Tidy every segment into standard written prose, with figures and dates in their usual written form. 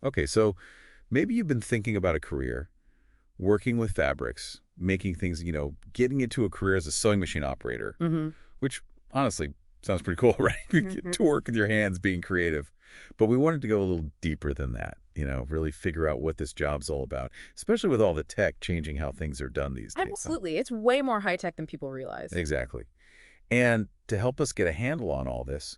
Okay, so maybe you've been thinking about a career, working with fabrics, making things, getting into a career as a sewing machine operator, Hmm. which honestly sounds pretty cool, right? You get to work with your hands being creative. But we wanted to go a little deeper than that, really figure out what this job's all about, especially with all the tech changing how things are done these days. Huh? Absolutely. It's way more high tech than people realize. Exactly. And to help us get a handle on all this,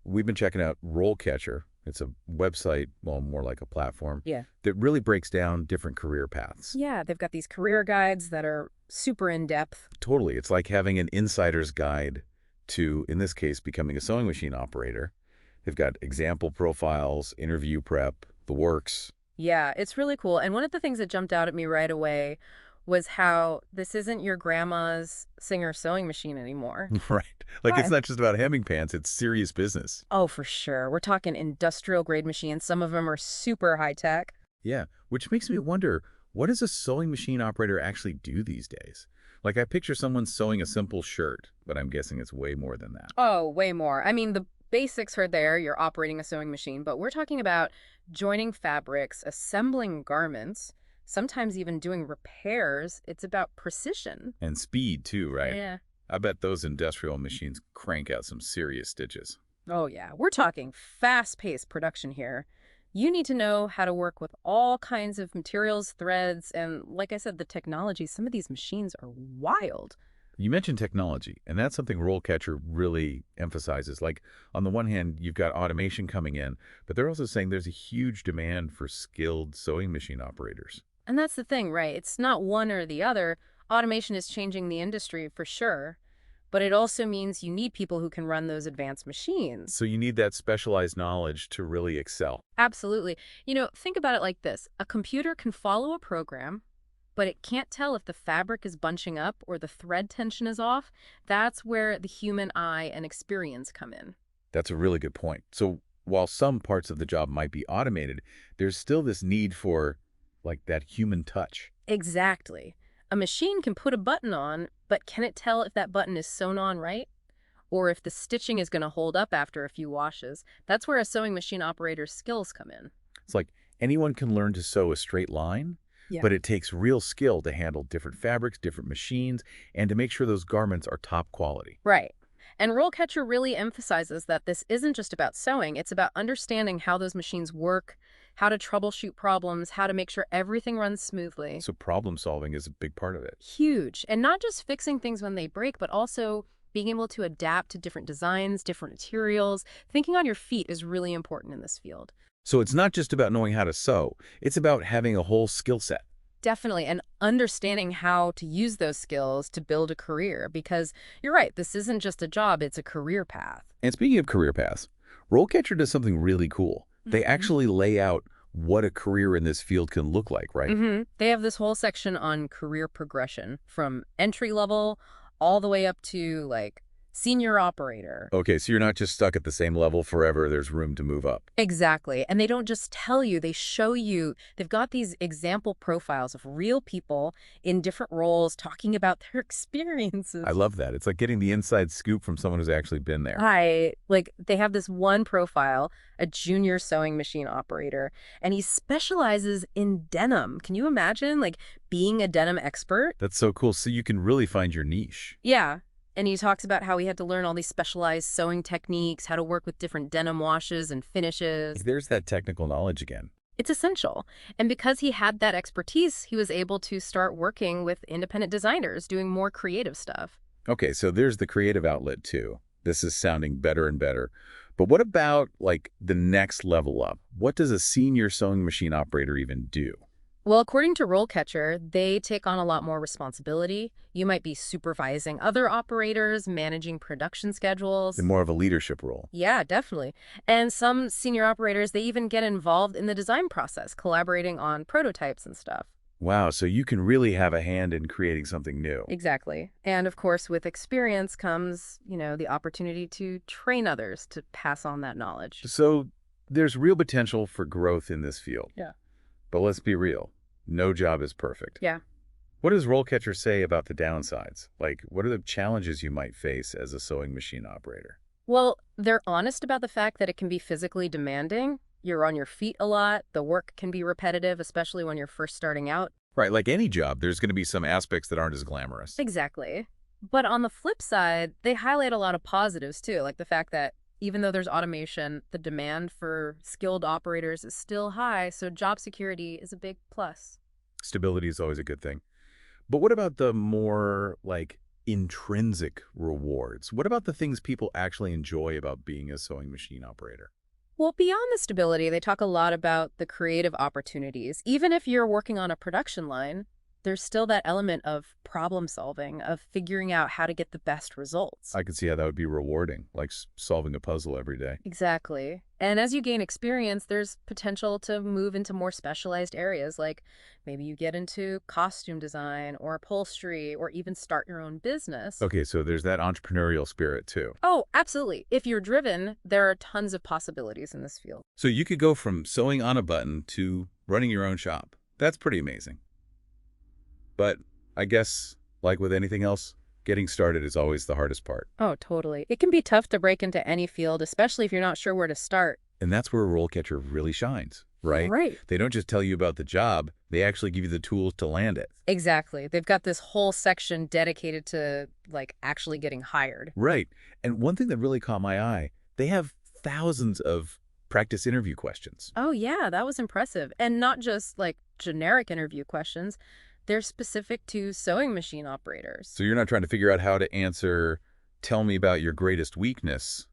we've been checking out RoleCatcher. It's a website, well, more like a platform, Yeah. that really breaks down different career paths. Yeah, they've got these career guides that are super in depth. Totally. It's like having an insider's guide to, in this case, becoming a sewing machine operator. They've got example profiles, interview prep, the works. Yeah, it's really cool. And one of the things that jumped out at me right away was how this isn't your grandma's Singer sewing machine anymore. Right. Like it's Hi. not just about hemming pants, it's serious business. Oh, for sure. We're talking industrial grade machines. Some of them are super high tech. Yeah, which makes me wonder, what does a sewing machine operator actually do these days? Like I picture someone sewing a simple shirt, but I'm guessing it's way more than that. Oh, way more. I mean, the basics are there. You're operating a sewing machine, but we're talking about joining fabrics, assembling garments, sometimes even doing repairs. It's about precision. And speed too, right? Yeah. I bet those industrial machines crank out some serious stitches. Oh, yeah. We're talking fast-paced production here. You need to know how to work with all kinds of materials, threads, and like I said, the technology. Some of these machines are wild. You mentioned technology, and that's something RoleCatcher really emphasizes. Like, on the one hand, you've got automation coming in, but they're also saying there's a huge demand for skilled sewing machine operators. And that's the thing, right? It's not one or the other. Automation is changing the industry for sure, but it also means you need people who can run those advanced machines. So you need that specialized knowledge to really excel. Absolutely. Think about it like this. A computer can follow a program, but it can't tell if the fabric is bunching up or the thread tension is off. That's where the human eye and experience come in. That's a really good point. So while some parts of the job might be automated, there's still this need for, like, that human touch. Exactly. A machine can put a button on, but can it tell if that button is sewn on right? Or if the stitching is going to hold up after a few washes? That's where a sewing machine operator's skills come in. It's like anyone can learn to sew a straight line, Yeah. but it takes real skill to handle different fabrics, different machines, and to make sure those garments are top quality. Right. And RoleCatcher really emphasizes that this isn't just about sewing, it's about understanding how those machines work, how to troubleshoot problems, how to make sure everything runs smoothly. So problem solving is a big part of it. Huge. And not just fixing things when they break, but also being able to adapt to different designs, different materials. Thinking on your feet is really important in this field. So it's not just about knowing how to sew, it's about having a whole skill set. Definitely. And understanding how to use those skills to build a career. Because you're right, this isn't just a job, it's a career path. And speaking of career paths, RoleCatcher does something really cool. They Mhm. actually lay out what a career in this field can look like, right? They have this whole section on career progression from entry level all the way up to like senior operator. Okay, so you're not just stuck at the same level forever, there's room to move up. Exactly. And they don't just tell you, they show you. They've got these example profiles of real people in different roles talking about their I experiences. love that. It's like getting the inside scoop from someone who's actually been there. They have this one profile, a junior sewing machine operator, and he specializes in denim. Can you imagine like being a denim expert? That's so cool. So you can really find your niche. Yeah. And he talks about how he had to learn all these specialized sewing techniques, how to work with different denim washes and finishes. There's that technical knowledge again. It's essential. And because he had that expertise, he was able to start working with independent designers, doing more creative stuff. Okay, so there's the creative outlet too. This is sounding better and better. But what about like the next level up? What does a senior sewing machine operator even do? Well, according to RoleCatcher, they take on a lot more responsibility. You might be supervising other operators, managing production schedules. In more of a leadership role. Yeah, definitely. And some senior operators, they even get involved in the design process, collaborating on prototypes and stuff. Wow, so you can really have a hand in creating something new. Exactly. And of course, with experience comes, the opportunity to train others to pass on that knowledge. So there's real potential for growth in this field. Yeah. But let's be real. No job is perfect. Yeah. What does RoleCatcher say about the downsides? Like, what are the challenges you might face as a sewing machine operator? Well, they're honest about the fact that it can be physically demanding. You're on your feet a lot. The work can be repetitive, especially when you're first starting out. Right, like any job, there's going to be some aspects that aren't as glamorous. Exactly. But on the flip side, they highlight a lot of positives too, like the fact that even though there's automation, the demand for skilled operators is still high, so job security is a big plus. Stability is always a good thing. But what about the more, like, intrinsic rewards? What about the things people actually enjoy about being a sewing machine operator? Well, beyond the stability, they talk a lot about the creative opportunities. Even if you're working on a production line, there's still that element of problem solving, of figuring out how to get the best results. I could see how that would be rewarding, like solving a puzzle every day. Exactly. And as you gain experience, there's potential to move into more specialized areas, like maybe you get into costume design or upholstery or even start your own business. Okay, so there's that entrepreneurial spirit too. Oh, absolutely. If you're driven, there are tons of possibilities in this field. So you could go from sewing on a button to running your own shop. That's pretty amazing. But I guess, like with anything else, getting started is always the hardest part. Oh, totally. It can be tough to break into any field, especially if you're not sure where to start. And that's where RoleCatcher really shines, right? Right. They don't just tell you about the job, they actually give you the tools to land it. Exactly. They've got this whole section dedicated to, like, actually getting hired. Right. And one thing that really caught my eye, they have thousands of practice interview questions. Oh, yeah, that was impressive. And not just, like, generic interview questions. They're specific to sewing machine operators. So you're not trying to figure out how to answer, tell me about your greatest weakness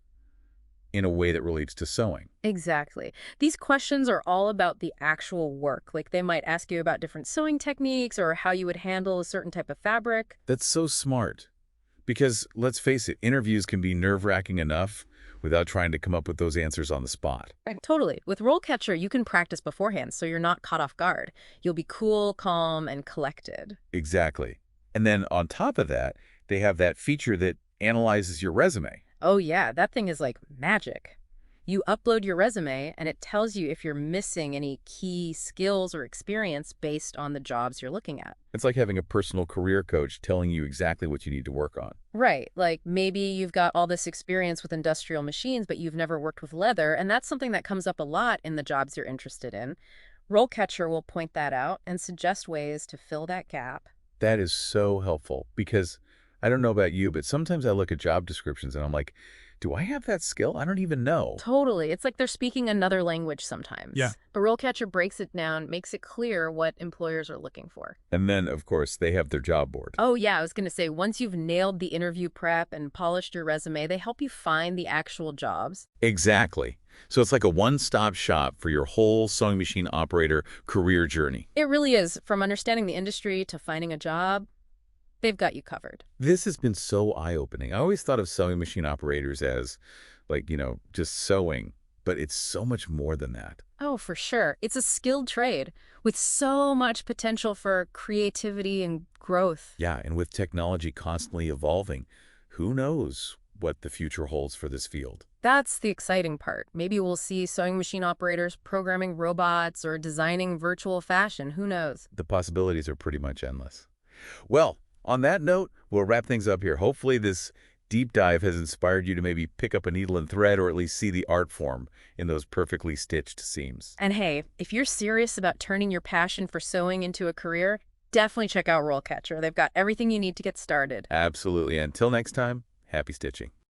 in a way that relates to sewing. Exactly. These questions are all about the actual work. Like they might ask you about different sewing techniques or how you would handle a certain type of fabric. That's so smart. Because let's face it, interviews can be nerve-wracking enough without trying to come up with those answers on the spot. Right. Totally. With RoleCatcher, you can practice beforehand, so you're not caught off guard. You'll be cool, calm, and collected. Exactly. And then on top of that, they have that feature that analyzes your resume. Oh, yeah, that thing is like magic. You upload your resume, and it tells you if you're missing any key skills or experience based on the jobs you're looking at. It's like having a personal career coach telling you exactly what you need to work on. Right. Like maybe you've got all this experience with industrial machines, but you've never worked with leather, and that's something that comes up a lot in the jobs you're interested in. RoleCatcher will point that out and suggest ways to fill that gap. That is so helpful because I don't know about you, but sometimes I look at job descriptions and I'm like, do I have that skill? I don't even know. Totally. It's like they're speaking another language sometimes. Yeah. But RoleCatcher breaks it down, makes it clear what employers are looking for. And then, of course, they have their job board. Oh, yeah. I was going to say, once you've nailed the interview prep and polished your resume, they help you find the actual jobs. Exactly. So it's like a one-stop shop for your whole sewing machine operator career journey. It really is. From understanding the industry to finding a job, they've got you covered. This has been so eye-opening. I always thought of sewing machine operators as, like, just sewing, but it's so much more than that. Oh, for sure. It's a skilled trade with so much potential for creativity and growth. Yeah, and with technology constantly evolving, who knows what the future holds for this field? That's the exciting part. Maybe we'll see sewing machine operators programming robots or designing virtual fashion. Who knows? The possibilities are pretty much endless. Well, on that note, we'll wrap things up here. Hopefully this deep dive has inspired you to maybe pick up a needle and thread or at least see the art form in those perfectly stitched seams. And hey, if you're serious about turning your passion for sewing into a career, definitely check out RoleCatcher. They've got everything you need to get started. Absolutely. Until next time, happy stitching.